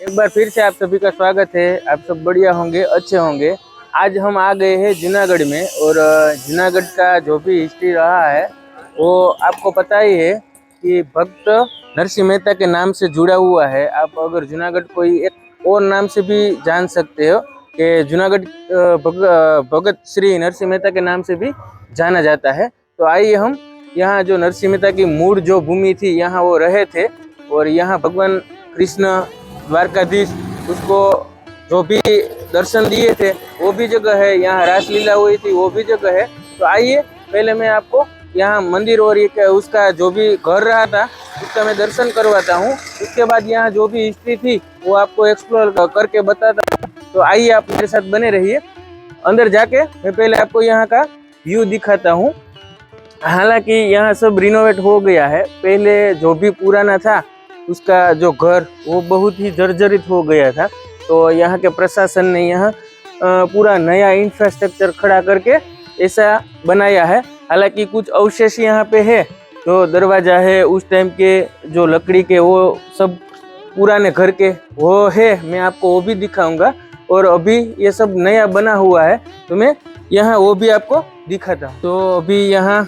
एक बार फिर से आप सभी का स्वागत है। आप सब बढ़िया होंगे, अच्छे होंगे। आज हम आ गए हैं जूनागढ़ में और जूनागढ़ का जो भी हिस्ट्री रहा है वो आपको पता ही है कि भक्त नरसिंह मेहता के नाम से जुड़ा हुआ है। आप अगर जूनागढ़ कोई एक और नाम से भी जान सकते हो कि जूनागढ़ भगत श्री नरसिंह मेहता के नाम से भी जाना जाता है। तो आइए हम यहाँ जो नरसिंह मेहता की मूल जो भूमि थी यहाँ वो रहे थे और यहाँ भगवान कृष्ण द्वारकाधीश उसको जो भी दर्शन दिए थे वो भी जगह है। यहाँ रासलीला हुई थी वो भी जगह है। तो आइए पहले मैं आपको यहाँ मंदिर और ये उसका जो भी घर रहा था उसका मैं दर्शन करवाता हूँ। उसके बाद यहाँ जो भी हिस्ट्री थी वो आपको एक्सप्लोर करके बताता हूँ। तो आइए आप मेरे साथ बने रहिए। अंदर जाके मैं पहले आपको यहाँ का व्यू दिखाता हूँ। हालांकि यहाँ सब रिनोवेट हो गया है। पहले जो भी पुराना था उसका जो घर वो बहुत ही जर्जरित हो गया था। तो यहाँ के प्रशासन ने यहाँ पूरा नया इंफ्रास्ट्रक्चर खड़ा करके ऐसा बनाया है। हालांकि कुछ अवशेष यहाँ पे है, जो दरवाजा है उस टाइम के जो लकड़ी के वो सब पुराने घर के वो है, मैं आपको वो भी दिखाऊंगा। और अभी ये सब नया बना हुआ है तो मैं यहाँ वो भी आपको दिखाता हूँ। तो अभी यहाँ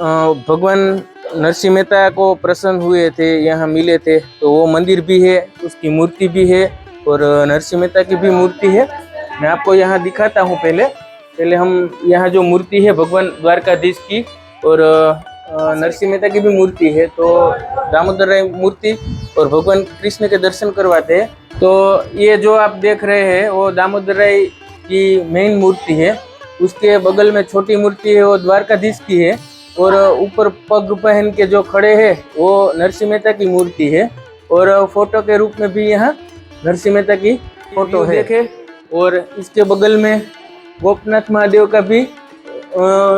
भगवान नरसिंह मेहता को प्रसन्न हुए थे, यहाँ मिले थे, तो वो मंदिर भी है, उसकी मूर्ति भी है और नरसिंह मेहता की भी मूर्ति है। मैं आपको यहाँ दिखाता हूँ। पहले हम यहाँ जो मूर्ति है भगवान द्वारकाधीश की और नरसिंह मेहता की भी मूर्ति है, तो दामोदर राय मूर्ति और भगवान कृष्ण के दर्शन करवाते हैं। तो ये जो आप देख रहे हैं वो दामोदर राय की मेन मूर्ति है। उसके बगल में छोटी मूर्ति है वो द्वारकाधीश की है और ऊपर पग पहन के जो खड़े हैं वो नरसिंह मेहता की मूर्ति है। और फोटो के रूप में भी यहाँ नरसिंह मेहता की फोटो है देखे। और इसके बगल में गोपनाथ महादेव का भी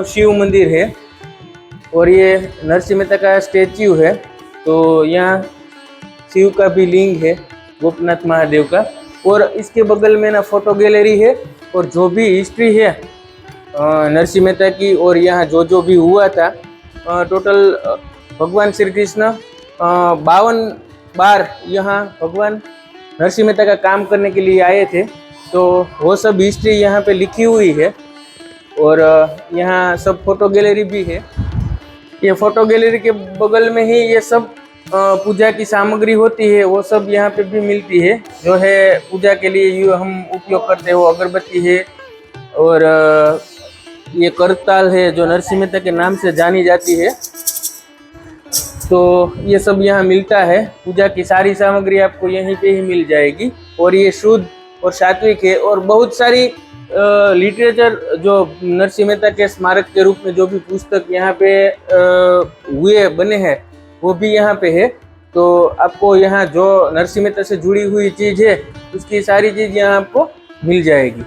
शिव मंदिर है और ये नरसिंह मेहता का स्टैच्यू है। तो यहाँ शिव का भी लिंग है गोपनाथ महादेव का। और इसके बगल में ना फोटो गैलरी है और जो भी हिस्ट्री है नरसिंह मेहता की और यहाँ जो भी हुआ था टोटल भगवान श्री कृष्ण 52 बार यहाँ भगवान नरसिंह मेहता का काम करने के लिए आए थे। तो वो सब हिस्ट्री यहाँ पे लिखी हुई है और यहाँ सब फोटो गैलरी भी है। ये फोटो गैलरी के बगल में ही ये सब पूजा की सामग्री होती है वो सब यहाँ पे भी मिलती है, जो है पूजा के लिए हम उपयोग करते हैं। वो अगरबत्ती है और ये करताल है जो नरसिंह मेहता के नाम से जानी जाती है। तो ये सब यहाँ मिलता है। पूजा की सारी सामग्री आपको यहीं पे ही मिल जाएगी और ये शुद्ध और सात्विक है। और बहुत सारी लिटरेचर जो नरसिंह मेहता के स्मारक के रूप में जो भी पुस्तक यहाँ पे हुए बने हैं वो भी यहाँ पे है। तो आपको यहाँ जो नरसिंह मेहता से जुड़ी हुई चीज़ है उसकी सारी चीज़ यहाँ आपको मिल जाएगी।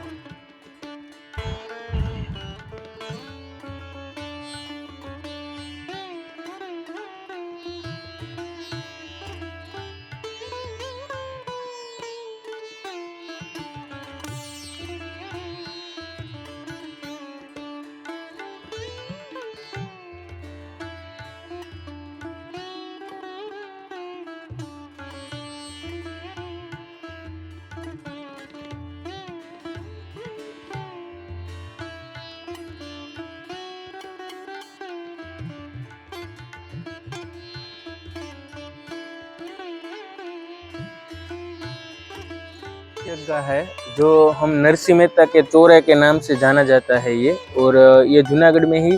जगह है जो हम नरसिंह मेहता के चौराहे के नाम से जाना जाता है ये। और ये जूनागढ़ में ही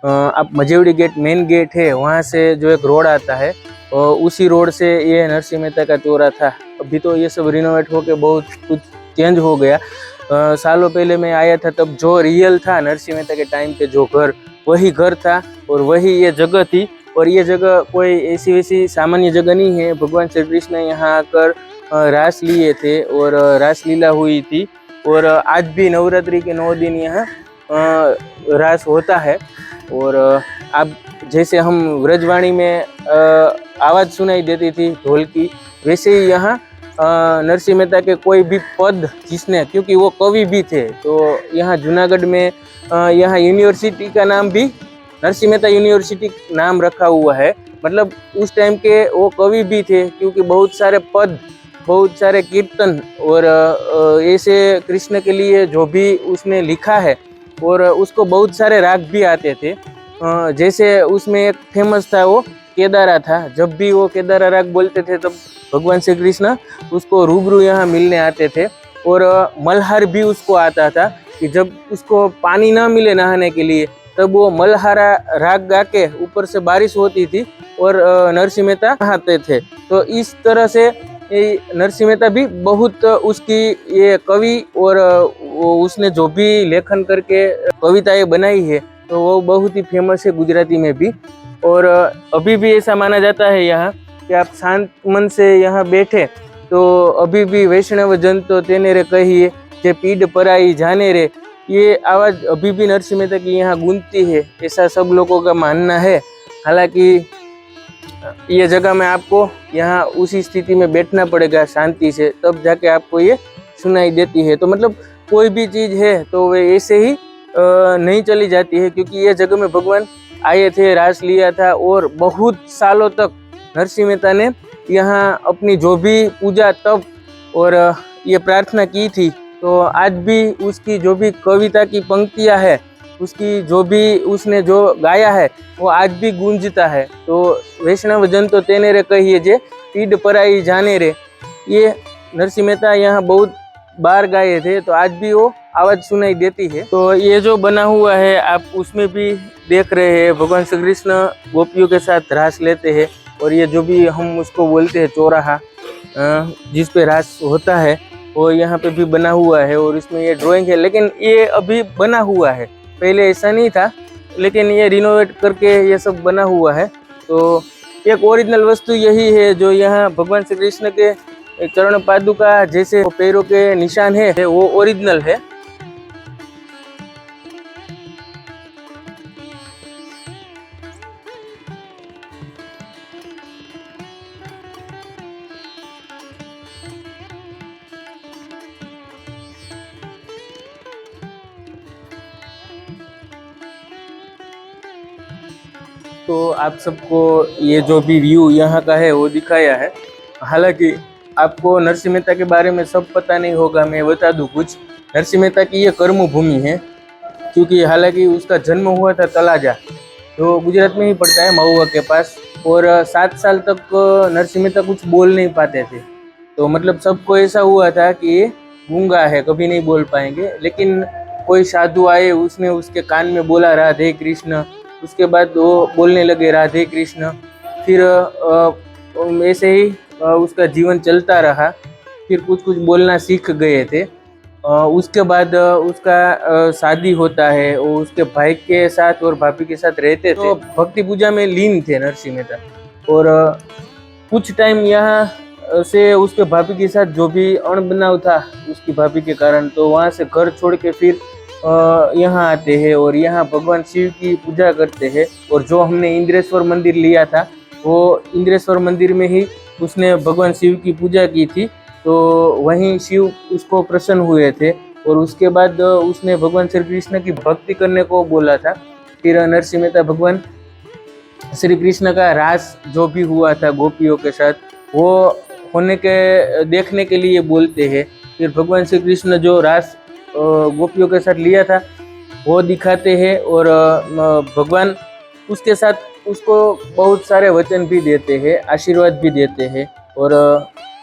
आप मजेवड़ी गेट मेन गेट है वहाँ से जो एक रोड आता है और उसी रोड से ये नरसिंह मेहता का चौराहा था। अभी तो ये सब रिनोवेट होके बहुत कुछ चेंज हो गया। सालों पहले मैं आया था तब जो रियल था नरसिंह मेहता के टाइम पे जो घर वही घर था और वही ये जगह थी। और ये जगह कोई ऐसी वैसी सामान्य जगह नहीं है। भगवान श्री कृष्ण यहाँ आकर रास लिए थे और रासलीला हुई थी और आज भी नवरात्रि के 9 दिन यहाँ रास होता है। और अब जैसे हम व्रजवाणी में आवाज़ सुनाई देती थी ढोल की, वैसे ही यहाँ नरसिंह मेहता के कोई भी पद जिसने, क्योंकि वो कवि भी थे, तो यहाँ जूनागढ़ में यहाँ यूनिवर्सिटी का नाम भी नरसिंह मेहता यूनिवर्सिटी नाम रखा हुआ है। मतलब उस टाइम के वो कवि भी थे, क्योंकि बहुत सारे पद बहुत सारे कीर्तन और ऐसे कृष्ण के लिए जो भी उसने लिखा है, और उसको बहुत सारे राग भी आते थे। जैसे उसमें एक फेमस था वो केदारा था। जब भी वो केदारा राग बोलते थे तब भगवान श्री कृष्ण उसको रूबरू यहाँ मिलने आते थे। और मल्हार भी उसको आता था कि जब उसको पानी ना मिले नहाने के लिए तब वो मल्हारा राग गा के ऊपर से बारिश होती थी और नरसिंह मेहता नहाते थे। तो इस तरह से नरसिंह मेहता भी बहुत उसकी ये कवि और उसने जो भी लेखन करके कविताएं बनाई है तो वो बहुत ही फेमस है गुजराती में भी। और अभी भी ऐसा माना जाता है यहाँ कि आप शांत मन से यहाँ बैठे तो अभी भी वैष्णव जन तो तेने रे कहिए, जे पीड़ पराई जाने रे, ये आवाज अभी भी नरसिंह मेहता की यहाँ गूंजती है, ऐसा सब लोगों का मानना है। हालांकि ये जगह में आपको यहाँ उसी स्थिति में बैठना पड़ेगा शांति से, तब जाके आपको ये सुनाई देती है। तो मतलब कोई भी चीज़ है तो वे ऐसे ही नहीं चली जाती है, क्योंकि ये जगह में भगवान आए थे, रास लिया था और बहुत सालों तक नरसिंह मेहता ने यहाँ अपनी जो भी पूजा तप और ये प्रार्थना की थी। तो आज भी उसकी जो भी कविता की पंक्तियाँ है, उसकी जो भी उसने जो गाया है वो आज भी गूंजता है। तो वैष्णव जन तो तेने रे कहिए, जे पीड़ पराई जाने रे, ये नरसिंह मेहता यहाँ बहुत बार गाए थे, तो आज भी वो आवाज सुनाई देती है। तो ये जो बना हुआ है आप उसमें भी देख रहे हैं, भगवान श्री कृष्ण गोपियों के साथ रास लेते हैं। और ये जो भी हम उसको बोलते हैं चौराहा जिस पे रास होता है वो यहाँ पे भी बना हुआ है। और इसमें ये ड्राइंग है, लेकिन ये अभी बना हुआ है, पहले ऐसा नहीं था, लेकिन ये रिनोवेट करके ये सब बना हुआ है। तो एक ओरिजिनल वस्तु यही है जो यहाँ भगवान श्री कृष्ण के चरण पादुका जैसे पैरों के निशान है वो ओरिजिनल है। तो आप सबको ये जो भी व्यू यहाँ का है वो दिखाया है। हालांकि आपको नरसिंह मेहता के बारे में सब पता नहीं होगा, मैं बता दूं कुछ। नरसिंह मेहता की ये कर्म भूमि है, क्योंकि हालांकि उसका जन्म हुआ था तलाजा, तो गुजरात में ही पड़ता है, महुआ के पास। और 7 साल तक नरसिंह मेहता कुछ बोल नहीं पाते थे। तो मतलब सबको ऐसा हुआ था कि ये गूंगा है, कभी नहीं बोल पाएंगे। लेकिन कोई साधु आए, उसने उसके कान में बोला राधे कृष्ण, उसके बाद वो बोलने लगे राधे कृष्ण। फिर ऐसे ही उसका जीवन चलता रहा, फिर कुछ कुछ बोलना सीख गए थे। उसके बाद उसका शादी होता है, वो उसके भाई के साथ और भाभी के साथ रहते थे। तो भक्ति पूजा में लीन थे नरसिंह मेहता। और कुछ टाइम यहाँ से उसके भाभी के साथ जो भी अणबनाव था उसकी भाभी के कारण, तो वहाँ से घर छोड़ के फिर यहाँ आते हैं और यहाँ भगवान शिव की पूजा करते हैं। और जो हमने इंद्रेश्वर मंदिर लिया था वो इंद्रेश्वर मंदिर में ही उसने भगवान शिव की पूजा की थी। तो वहीं शिव उसको प्रसन्न हुए थे और उसके बाद उसने भगवान श्री कृष्ण की भक्ति करने को बोला था। फिर नरसिंह मेहता भगवान श्री कृष्ण का रास जो भी हुआ था गोपियों के साथ, वो होने के देखने के लिए बोलते हैं। फिर भगवान श्री कृष्ण जो रास गोपियों के साथ लिया था वो दिखाते हैं। और भगवान उसके साथ उसको बहुत सारे वचन भी देते हैं, आशीर्वाद भी देते हैं। और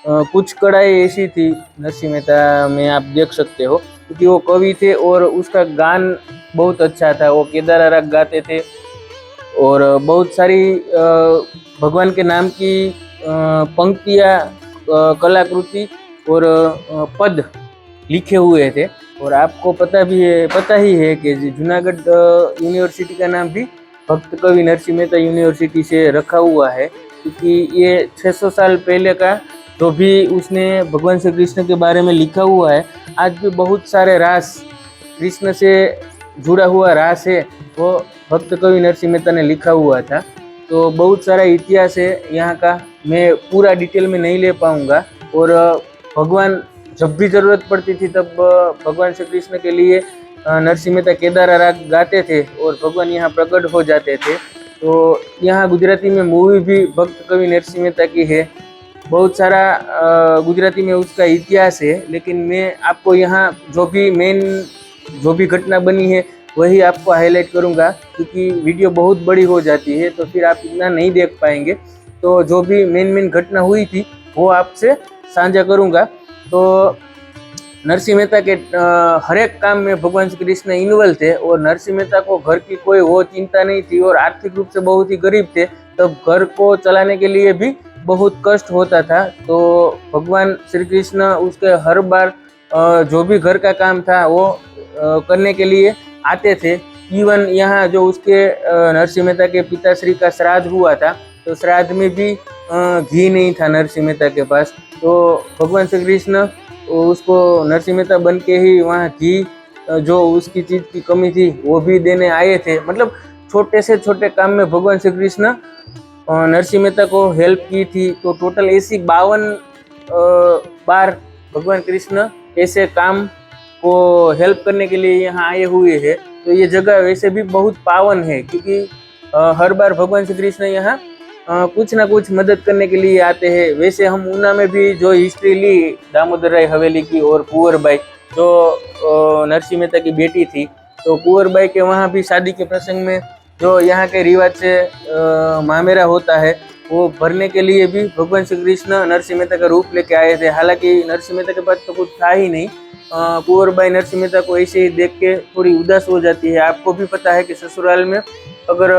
कुछ कड़ाई ऐसी थी नरसिंह मेहता में, आप देख सकते हो, क्योंकि वो कवि थे और उसका गान बहुत अच्छा था। वो केदारा राग गाते थे और बहुत सारी भगवान के नाम की पंक्तियाँ, कलाकृति और पद लिखे हुए थे। और आपको पता ही है कि जूनागढ़ यूनिवर्सिटी का नाम भी भक्त कवि नरसिंह मेहता यूनिवर्सिटी से रखा हुआ है, क्योंकि ये 600 साल पहले का जो भी उसने भगवान श्री कृष्ण के बारे में लिखा हुआ है। आज भी बहुत सारे रास, कृष्ण से जुड़ा हुआ रास है, वो भक्त कवि नरसिंह मेहता ने लिखा हुआ था। तो बहुत सारा इतिहास है यहाँ का, मैं पूरा डिटेल में नहीं ले पाऊँगा। और भगवान जब भी ज़रूरत पड़ती थी तब भगवान श्री कृष्ण के लिए नरसिंह मेहता केदारा राग गाते थे और भगवान यहाँ प्रकट हो जाते थे। तो यहाँ गुजराती में मूवी भी भक्त कवि नरसिंह मेहता की है, बहुत सारा गुजराती में उसका इतिहास है, लेकिन मैं आपको यहाँ जो भी घटना बनी है वही आपको हाईलाइट करूँगा, क्योंकि वीडियो बहुत बड़ी हो जाती है तो फिर आप इतना नहीं देख पाएंगे। तो जो भी मेन घटना हुई थी वो आपसे साझा करूँगा। तो नरसिंह मेहता के हर एक काम में भगवान श्री कृष्ण इन्वॉल्व थे, और नरसिंह मेहता को घर की कोई वो चिंता नहीं थी, और आर्थिक रूप से बहुत ही गरीब थे, तब घर को चलाने के लिए भी बहुत कष्ट होता था। तो भगवान श्री कृष्ण उसके हर बार जो भी घर का काम था वो करने के लिए आते थे। इवन यहाँ जो उसके नरसिंह मेहता के पिताश्री का श्राद्ध हुआ था, तो श्राद्ध में भी घी नहीं था नरसिंह मेहता के पास। तो भगवान श्री कृष्ण उसको नरसिंह मेहता बन के ही वहाँ घी जो उसकी चीज़ की कमी थी वो भी देने आए थे। मतलब छोटे से छोटे काम में भगवान श्री कृष्ण नरसिंह मेहता को हेल्प की थी। तो टोटल ऐसी 52 बार भगवान कृष्ण ऐसे काम को हेल्प करने के लिए यहाँ आए हुए हैं। तो ये जगह वैसे भी बहुत पावन है, क्योंकि हर बार भगवान श्री कृष्ण यहाँ कुछ ना कुछ मदद करने के लिए आते हैं। वैसे हम ऊना में भी जो हिस्ट्री ली दामोदर राय हवेली की, और कुंवरबाई जो नरसिंह मेहता की बेटी थी, तो कुंवरबाई के वहाँ भी शादी के प्रसंग में जो यहाँ के रिवाज से मामेरा होता है वो भरने के लिए भी भगवान श्री कृष्ण नरसिंह मेहता का रूप लेके आए थे। हालांकि नरसिंह मेहता के पास तो कुछ था ही नहीं। कुंवरबाई नरसिंह मेहता को ऐसे ही देख के थोड़ी उदास हो जाती है। आपको भी पता है कि ससुराल में अगर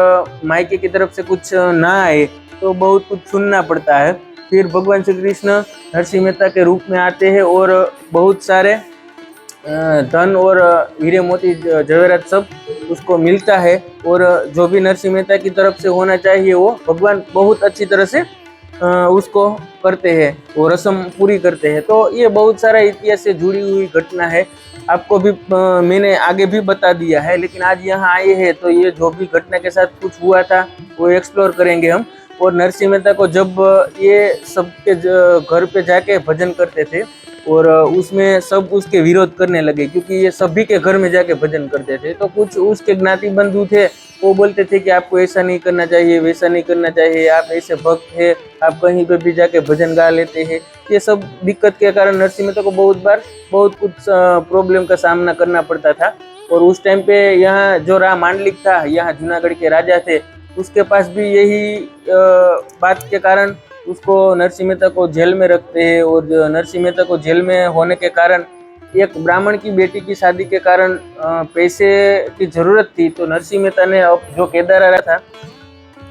मायके की तरफ से कुछ ना आए तो बहुत कुछ सुनना पड़ता है। फिर भगवान श्री कृष्ण नरसिंह मेहता के रूप में आते हैं, और बहुत सारे धन और हीरे मोती जवेरात सब उसको मिलता है, और जो भी नरसिंह मेहता की तरफ से होना चाहिए वो भगवान बहुत अच्छी तरह से उसको करते हैं, वो रस्म पूरी करते हैं। तो ये बहुत सारा इतिहास से जुड़ी हुई घटना है। आपको भी मैंने आगे भी बता दिया है, लेकिन आज यहाँ आए हैं तो ये जो भी घटना के साथ कुछ हुआ था वो एक्सप्लोर करेंगे हम। और नरसिंह मेहता को जब ये सबके घर पे जाके भजन करते थे, और उसमें सब उसके विरोध करने लगे, क्योंकि ये सभी के घर में जाके भजन करते थे। तो कुछ उसके ज्ञाति बंधु थे, वो बोलते थे कि आपको ऐसा नहीं करना चाहिए, वैसा नहीं करना चाहिए, आप ऐसे भक्त हैं, आप कहीं पे भी जाके भजन गा लेते हैं। ये सब दिक्कत के कारण नरसिंह मेहता को बहुत बार बहुत कुछ प्रॉब्लम का सामना करना पड़ता था। और उस टाइम पे यहाँ जो राम मांडलिक था, यहाँ जूनागढ़ के राजा थे, उसके पास भी यही बात के कारण उसको नरसिंह मेहता को जेल में रखते हैं। और नरसिंह मेहता को जेल में होने के कारण एक ब्राह्मण की बेटी की शादी के कारण पैसे की जरूरत थी। तो नरसिंह मेहता ने अब जो केदारा था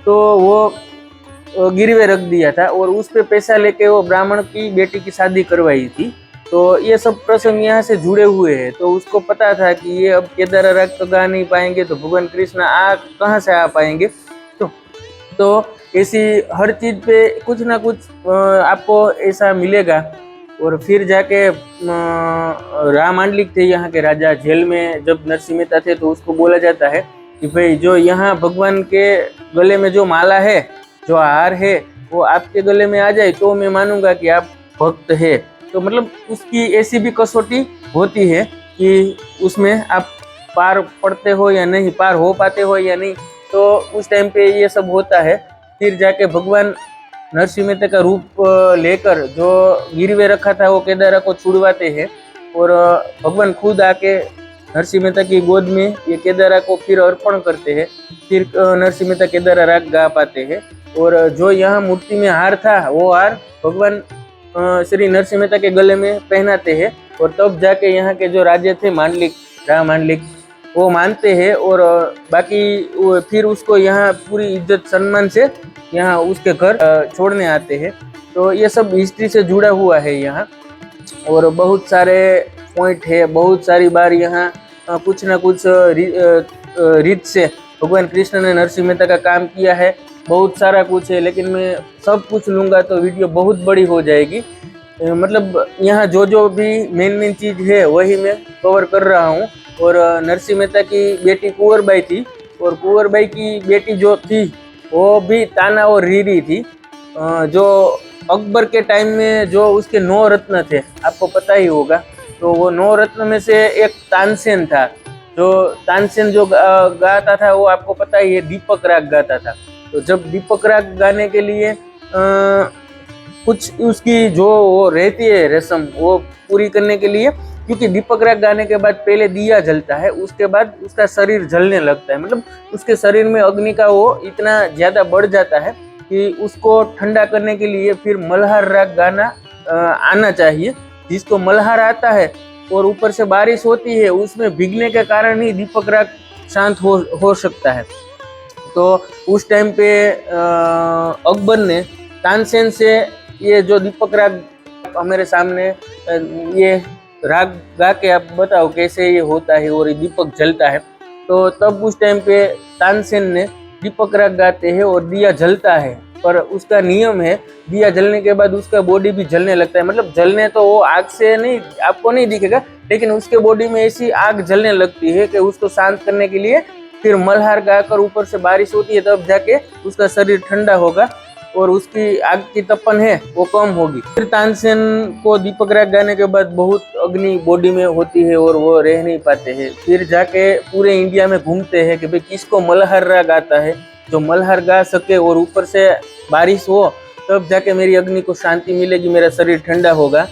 तो वो गिरवे रख दिया था, और उस पे पैसा लेके वो ब्राह्मण की बेटी की शादी करवाई थी। तो ये सब प्रसंग यहाँ से जुड़े हुए हैं। तो उसको पता था कि ये अब केदारा राग तो गा नहीं पाएंगे, तो भगवान कृष्ण कहाँ से आ पाएंगे। तो ऐसी हर चीज़ पे कुछ ना कुछ आपको ऐसा मिलेगा। और फिर जाके राम मांडलिक थे यहाँ के राजा, जेल में जब नरसिंह मेहता थे तो उसको बोला जाता है कि भाई जो यहाँ भगवान के गले में जो माला है, जो हार है, वो आपके गले में आ जाए तो मैं मानूंगा कि आप भक्त है। तो मतलब उसकी ऐसी भी कसौटी होती है कि उसमें आप पार पड़ते हो या नहीं, पार हो पाते हो या नहीं। तो उस टाइम पे ये सब होता है। फिर जाके भगवान नरसिंह मेहता का रूप लेकर जो गिरवे रखा था वो केदारा को छुड़वाते हैं, और भगवान खुद आके नरसिंह मेहता की गोद में ये केदारा को फिर अर्पण करते हैं। फिर नरसिंह मेहता केदारा राग गा पाते हैं। और जो यहाँ मूर्ति में हार था वो हार भगवान श्री नरसिंह मेहता के गले में पहनाते हैं, और तब जाके यहाँ के जो राजा थे मांडलिक, राम मांडलिक, वो मानते हैं। और बाकी फिर उसको यहाँ पूरी इज्जत सम्मान से यहाँ उसके घर छोड़ने आते हैं। तो ये सब हिस्ट्री से जुड़ा हुआ है यहाँ, और बहुत सारे पॉइंट है। बहुत सारी बार यहाँ कुछ ना कुछ रीत से भगवान कृष्ण ने नरसिंह मेहता का काम किया है। बहुत सारा कुछ है, लेकिन मैं सब कुछ लूँगा तो वीडियो बहुत बड़ी हो जाएगी। मतलब यहाँ जो भी मेन चीज़ है वही मैं कवर कर रहा हूँ। और नरसिंह मेहता की बेटी कुंवरबाई थी, और कुंवरबाई की बेटी जो थी वो भी ताना और रीरी थी। जो अकबर के टाइम में जो उसके 9 रत्न थे, आपको पता ही होगा। तो वो 9 रत्न में से एक तानसेन था। जो तानसेन जो गाता था वो आपको पता ही है, दीपक राग गाता था। तो जब दीपक राग गाने के लिए कुछ उसकी जो वो रहती है रस्म वो पूरी करने के लिए, क्योंकि दीपक राग गाने के बाद पहले दिया जलता है, उसके बाद उसका शरीर जलने लगता है, मतलब उसके शरीर में अग्नि का वो इतना ज्यादा बढ़ जाता है कि उसको ठंडा करने के लिए फिर मल्हार राग गाना आना चाहिए। जिसको मल्हार आता है और ऊपर से बारिश होती है, उसमें भीगने के कारण ही दीपक राग शांत हो सकता है। तो उस टाइम पे अकबर ने तानसेन से ये जो दीपक राग हमारे सामने ये राग गा के आप बताओ कैसे ये होता है और ये दीपक जलता है। तो तब उस टाइम पे तानसेन ने दीपक राग गाते हैं और दिया जलता है, पर उसका नियम है दिया जलने के बाद उसका बॉडी भी जलने लगता है, मतलब जलने तो वो आग से नहीं आपको नहीं दिखेगा, लेकिन उसके बॉडी में ऐसी आग जलने लगती है कि उसको शांत करने के लिए फिर मल्हार गाकर ऊपर से बारिश होती है, तब जाके उसका शरीर ठंडा होगा और उसकी आग की तपन है वो कम होगी। फिर तानसेन को दीपक राग गाने के बाद बहुत अग्नि बॉडी में होती है और वो रह नहीं पाते हैं। फिर जाके पूरे इंडिया में घूमते हैं कि भाई किसको मल्हार राग आता है, जो मल्हार गा सके और ऊपर से बारिश हो, तब जाके मेरी अग्नि को शांति मिलेगी, मेरा शरीर ठंडा होगा।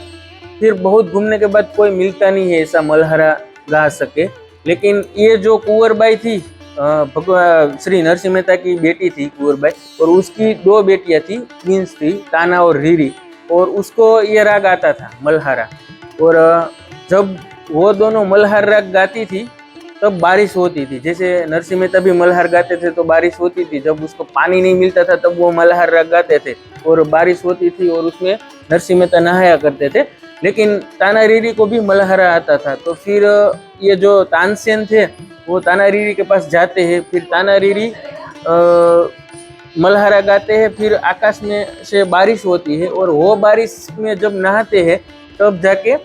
फिर बहुत घूमने के बाद कोई मिलता नहीं है ऐसा मल्हारा गा सके। लेकिन ये जो कुंवरबाई थी, भगवान श्री नरसिंह मेहता की बेटी थी कुंवरबाई, और उसकी दो बेटियां थी, ट्विंस थी, ताना और रीरी, और उसको ये राग आता था मल्हारा। और जब वो दोनों मल्हार राग गाती थी तब बारिश होती थी। जैसे नरसिंह मेहता भी मल्हार गाते थे तो बारिश होती थी, जब उसको पानी नहीं मिलता था तब वो मल्हार राग गाते थे और बारिश होती थी और उसमें नरसिंह मेहता नहाया करते थे। लेकिन ताना रीरी को भी मल्हारा आता था। तो फिर ये जो तानसेन थे वो ताना रीरी के पास जाते हैं, फिर ताना रीरी मल्हारा गाते हैं, फिर आकाश में से बारिश होती है और वो बारिश में जब नहाते हैं तब जाके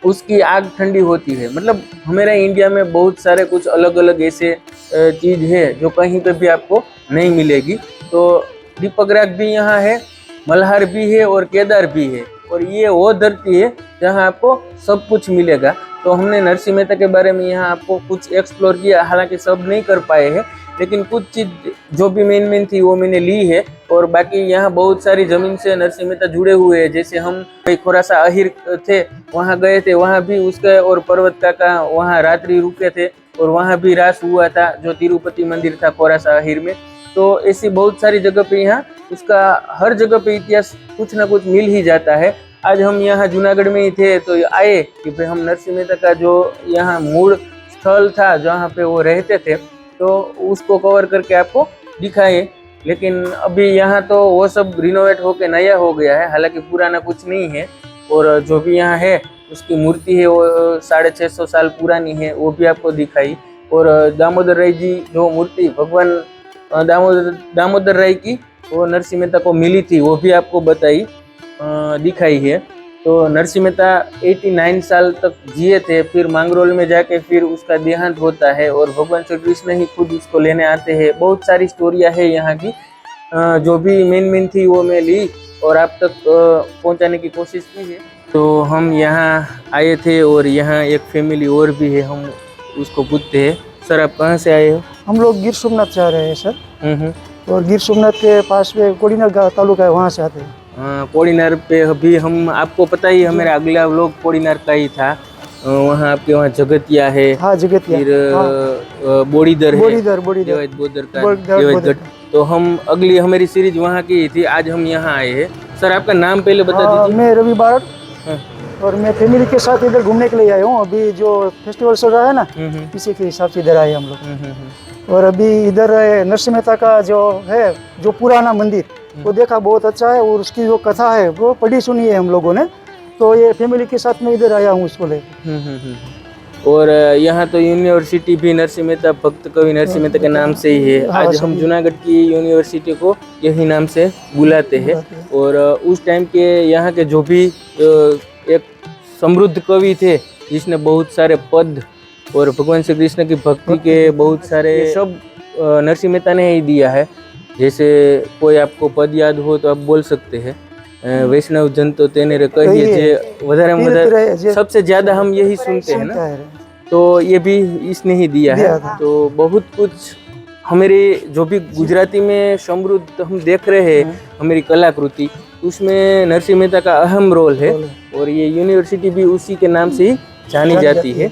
उसकी आग ठंडी होती है। मतलब हमारे इंडिया में बहुत सारे कुछ अलग अलग ऐसे चीज़ है जो कहीं पे भी आपको नहीं मिलेगी। तो दीपक राग भी यहाँ है, मल्हार भी है और केदार भी है, और ये वो धरती है जहाँ आपको सब कुछ मिलेगा। तो हमने नरसिंह मेहता के बारे में यहाँ आपको कुछ एक्सप्लोर किया, हालांकि सब नहीं कर पाए हैं, लेकिन कुछ चीज़ जो भी मेन थी वो मैंने ली है। और बाकी यहाँ बहुत सारी ज़मीन से नरसिंह मेहता जुड़े हुए हैं। जैसे हम खोरासा अहिर थे, वहाँ गए थे, वहाँ भी उसका और पर्वत काका वहाँ रात्रि रुके थे और वहाँ भी रास हुआ था, जो तिरुपति मंदिर था खोरासा अहिर में। तो ऐसी बहुत सारी जगह पे यहाँ उसका हर जगह पे इतिहास कुछ ना कुछ मिल ही जाता है। आज हम यहाँ जूनागढ़ में ही थे तो आए कि भाई हम नरसिंह मेहता का जो यहाँ मूल स्थल था जहाँ पे वो रहते थे तो उसको कवर करके आपको दिखाए। लेकिन अभी यहाँ तो वो सब रिनोवेट होके नया हो गया है, हालांकि पुराना कुछ नहीं है। और जो भी यहाँ है उसकी मूर्ति है वो 650 साल पुरानी है, वो भी आपको दिखाई। और दामोदर राय जी जो मूर्ति भगवान दामोदर राय की वो नरसिंह मेहता को मिली थी, वो भी आपको बताई दिखाई है। तो नरसिंह मेहता 89 साल तक जिए थे, फिर मांगरोल में जाके फिर उसका देहांत होता है और भगवान श्री कृष्ण ही खुद उसको लेने आते हैं। बहुत सारी स्टोरियाँ है यहाँ की, जो भी मेन थी वो मैं ली और आप तक पहुँचाने की कोशिश की है। तो हम यहाँ आए थे और यहाँ एक फैमिली और भी है, हम उसको पूछते हैं, सर आप कहाँ से आए हो? हम लोग गिर सोमनाथ से आ रहे हैं सर। और गिर सोमनाथ के पास में कोडीनार तालुका है, वहाँ से आते हैं। कोडीनार पे अभी हम आपको पता ही हमारा अगला व्लॉग कोडीनार का ही था। वहाँ आपके वहाँ जगतिया है, हाँ जगतिया, फिर बोड़ीदर है, तो हम अगली हमारी सीरीज वहाँ की थी, आज हम यहाँ आए हैं। सर आपका नाम पहले बता दीजिए। मैं रवि बारड, और मैं फैमिली के साथ इधर घूमने के लिए आया हूँ। अभी जो फेस्टिवल चल रहा है ना, इसी के हिसाब से इधर आए हम लोग। और अभी इधर नरसिंह मेहता का जो है, जो पुराना मंदिर वो देखा, बहुत अच्छा है, और उसकी जो कथा है वो पढ़ी सुनी है हम लोगों ने। तो ये फैमिली के साथ में इधर आया हूँ इसको लेकर। और यहाँ तो यूनिवर्सिटी भी नरसिंह मेहता भक्त कवि नरसिंह मेहता के नाम से ही है। आज हम जूनागढ़ की यूनिवर्सिटी को यही नाम से बुलाते हैं। और उस टाइम के यहाँ के जो भी एक समृद्ध कवि थे, जिसने बहुत सारे पद और भगवान श्री कृष्ण की भक्ति के बहुत सारे सब नरसिंह मेहता ने ही दिया है। जैसे कोई आपको पद याद हो तो आप बोल सकते हैं, वैष्णव जन तो तेने रे कहिए जे वधारे में वधारे, सबसे ज्यादा हम यही सुनते हैं ना, तो ये भी इसने ही दिया है। तो बहुत कुछ हमारी जो भी गुजराती में समृद्ध हम देख रहे हैं, हमारी कलाकृति उसमें नरसिंह मेहता का अहम रोल है और ये यूनिवर्सिटी भी उसी के नाम से ही जानी जाती है।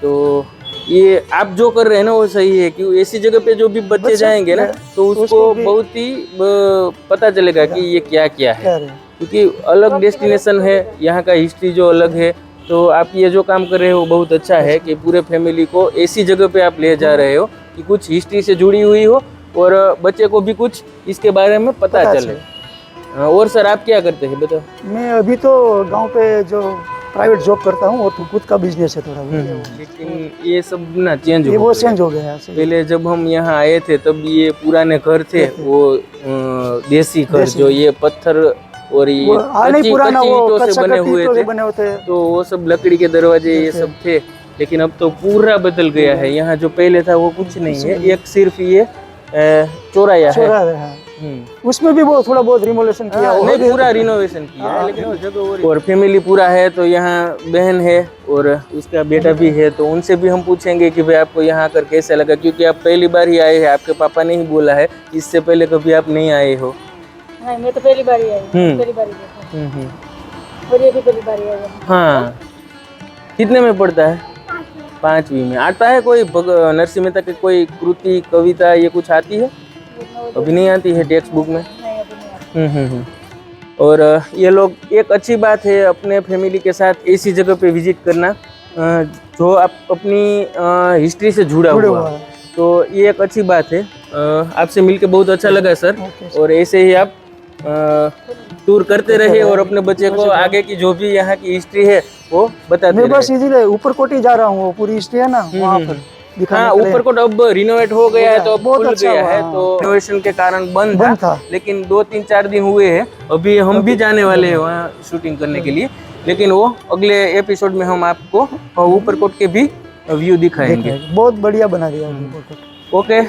तो ये आप जो कर रहे हैं ना वो सही है, क्योंकि ऐसी जगह पे जो भी बच्चे जाएंगे ना तो उसको बहुत ही पता चलेगा कि ये क्या क्या है, क्योंकि अलग डेस्टिनेशन है, यहाँ का हिस्ट्री जो अलग है। तो आप ये जो काम कर रहे हो बहुत अच्छा है कि पूरे फैमिली को ऐसी जगह पे आप ले जा रहे हो कि कुछ हिस्ट्री से जुड़ी हुई हो और बच्चे को भी कुछ इसके बारे में पता चले। और सर आप क्या करते हैं बताओ? मैं अभी तो गांव पे जो प्राइवेट जॉब करता हूँ और खुद का बिजनेस है थोड़ा। लेकिन ये सब ना चेंज ये वो चेंज हो गया है। पहले जब हम यहाँ आए थे तब ये पुराने घर थे, वो देसी घर जो ये पत्थर और ये कच्ची ईंटों से बने हुए थे, तो वो सब लकड़ी के दरवाजे ये सब थे। लेकिन अब तो पूरा बदल गया है, यहाँ जो पहले था वो कुछ नहीं है, एक सिर्फ ये चौराया है। उसमें भी वो थोड़ा बहुत रिनोवेशन किया, नहीं पूरा रिनोवेशन किया है, लेकिन वो जगह और फैमिली पूरा है। तो यहाँ बहन है और उसका बेटा भी है, तो उनसे भी हम पूछेंगे कि भाई आपको यहाँ आकर कैसा लगा, क्योंकि आप पहली बार ही आए हैं, आपके पापा ने ही बोला है, इससे पहले कभी आप नहीं आए हो। नहीं, मैं तो पहली बार ही आई, पहली बार ही और ये भी पहली बार ही आई। हाँ, कितने में पढ़ता है? 5वीं में। आता है कोई नरसिंह मेहता की कोई कृति कविता ये कुछ आती है? अभी नहीं आती है टेक्स्ट बुक में। और ये लोग एक अच्छी बात है अपने फैमिली के साथ ऐसी जगह पे विजिट करना जो आप अपनी हिस्ट्री से जुड़ा हुआ है, तो ये एक अच्छी बात है। आपसे मिलके बहुत अच्छा लगा सर, और ऐसे ही आप टूर करते रहे और अपने बच्चे को आगे की जो भी यहाँ की हिस्ट्री है वो बताते रहे। मैं बस इसीलिए ऊपरकोट ही जा रहा हूँ, पूरी हिस्ट्री है ना वहाँ पर। हाँ, ऊपरकोट अब रिनोवेट हो गया है, तो अब खुल गया है, तो रिनोवेशन के कारण बंद था, लेकिन 2-3-4 दिन हुए हैं। अभी हम भी जाने वाले हैं वहाँ शूटिंग करने के लिए, लेकिन वो अगले एपिसोड में हम आपको ऊपरकोट के भी व्यू दिखाएंगे। बहुत बढ़िया बना दिया। ओके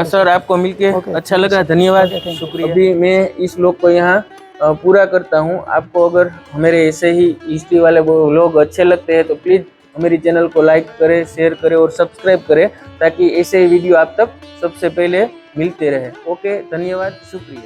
सर, आपको मिलके अच्छा लगा, धन्यवाद, शुक्रिया। अभी मैं इस लोग को यहाँ पूरा करता हूँ। आपको अगर हमारे ऐसे ही हिस्ट्री वाले लोग अच्छे लगते हैं तो प्लीज़ हमारी चैनल को लाइक करें, शेयर करें और सब्सक्राइब करें, ताकि ऐसे वीडियो आप तक सबसे पहले मिलते रहे। ओके, धन्यवाद, शुक्रिया।